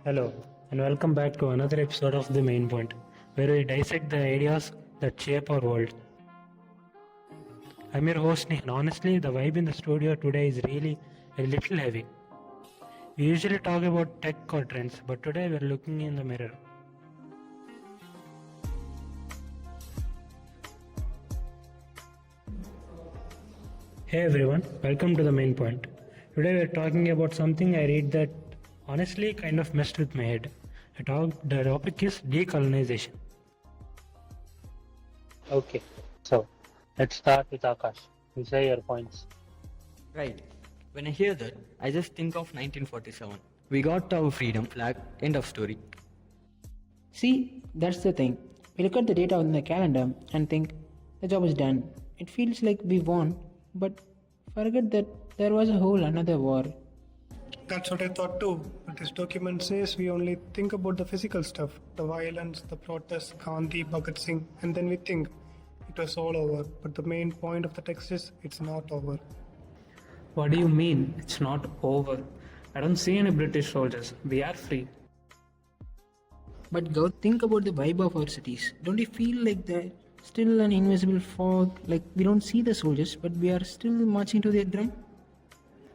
Hello, and welcome back to another episode of The Main Point, where we dissect the ideas that shape our world. I'm your host, Nick, and honestly, the vibe in the studio today is really a little heavy. We usually talk about tech or trends, but today we're looking in the mirror. Hey everyone, welcome to The Main Point. Today we're talking about something I read that honestly kind of messed with my head. The topic is decolonization. Okay, so let's start with Akash. You say your points. Right. When I hear that, I just think of 1947. We got our freedom flag, end of story. See, that's the thing. We look at the data on the calendar and think the job is done. It feels like we won, but forget that there was a whole another war. That's what I thought too. But this document says we only think about the physical stuff, the violence, the protests, Gandhi, Bhagat Singh, and then we think it was all over. But the main point of the text is it's not over. What do you mean? It's not over. I don't see any British soldiers. We are free. But go think about the vibe of our cities. Don't you feel like there's still an invisible fog? Like we don't see the soldiers, but we are still marching to their drum?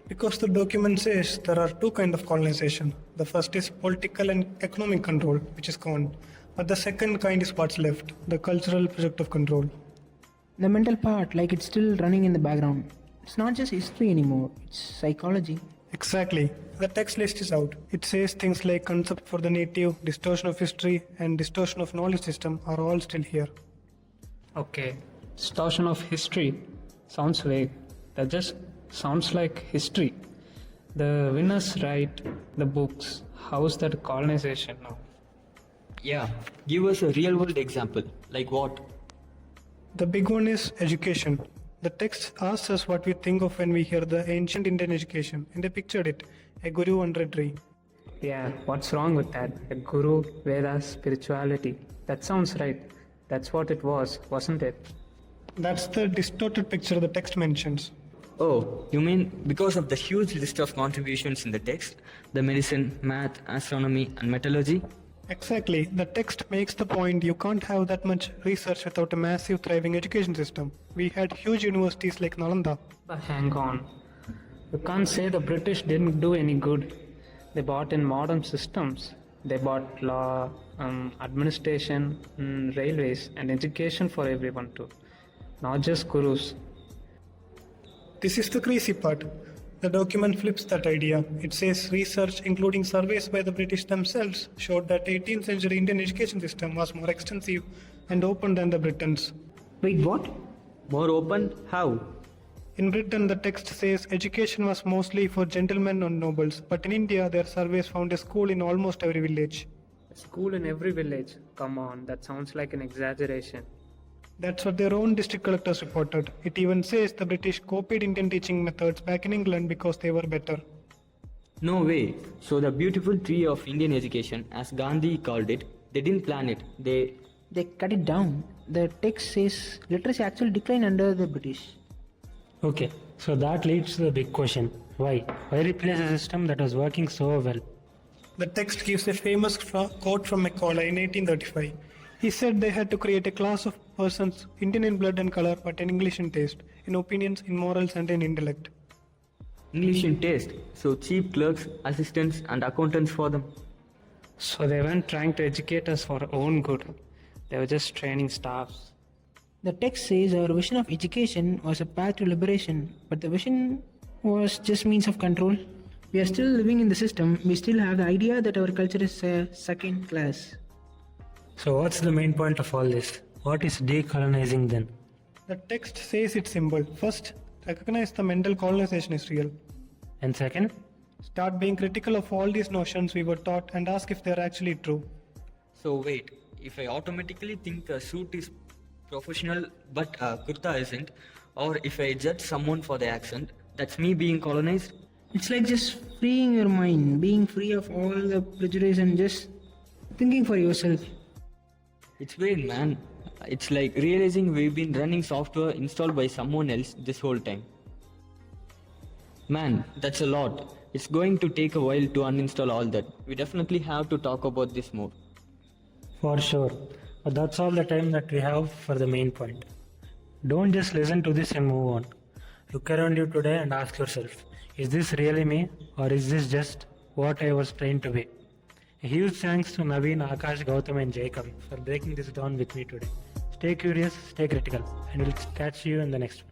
Because the document says there are two kinds of colonization. The first is political and economic control, which is gone. But the second kind is what's left, the cultural project of control. The mental part, like it's still running in the background. It's not just history anymore, it's psychology. Exactly. The text list is out. It says things like concept for the native, distortion of history, and distortion of knowledge system are all still here. Okay, distortion of history sounds vague. That just sounds like history. The winners write the books. How's that colonization now? Yeah, give us a real world example. Like what? The big one is education. The text asks us what we think of when we hear the ancient Indian education, and they pictured it, a guru under a tree. Yeah, what's wrong with that? A guru, Vedas, spirituality. That sounds right. That's what it was, wasn't it? That's the distorted picture the text mentions. Oh, you mean because of the huge list of contributions in the text, the medicine, math, astronomy, and metallurgy? Exactly. The text makes the point you can't have that much research without a massive thriving education system. We had huge universities like Nalanda. But hang on. You can't say the British didn't do any good. They brought in modern systems. They brought law, administration, railways, and education for everyone too. Not just gurus. This is the crazy part. The document flips that idea. It says research, including surveys by the British themselves, showed that 18th century Indian education system was more extensive and open than the Britons. Wait, what? More open? How? In Britain, the text says education was mostly for gentlemen and nobles, but in India, their surveys found a school in almost every village. A school in every village? Come on, that sounds like an exaggeration. That's what their own district collectors reported. It even says the British copied Indian teaching methods back in England because they were better. No way. So the beautiful tree of Indian education, as Gandhi called it, they didn't plan it. They cut it down. The text says literacy actually declined under the British. Okay, so that leads to the big question. Why? Why replace a system that was working so well? The text gives a famous quote from Macaulay in 1835. He said they had to create a class of persons, Indian in blood and color, but in English in taste, in opinions, in morals, and in intellect. English in taste, so cheap clerks, assistants, and accountants for them. So they weren't trying to educate us for our own good. They were just training staffs. The text says our vision of education was a path to liberation, but the vision was just means of control. We are still living in the system. We still have the idea that our culture is second class. So what's the main point of all this? What is decolonizing then? The text says its symbol. First, recognize the mental colonization is real. And second? Start being critical of all these notions we were taught and ask if they are actually true. So wait, if I automatically think a suit is professional but a kurta isn't, or if I judge someone for the accent, that's me being colonized? It's like just freeing your mind, being free of all the prejudice and just thinking for yourself. It's weird, man. It's like realizing we've been running software installed by someone else this whole time. Man, that's a lot. It's going to take a while to uninstall all that. We definitely have to talk about this more. For sure. But that's all the time that we have for the main point. Don't just listen to this and move on. Look around you today and ask yourself, is this really me or is this just what I was trained to be? A huge thanks to Naveen, Akash, Gautam and Jacob for breaking this down with me today. Stay curious, stay critical, and we'll catch you in the next one.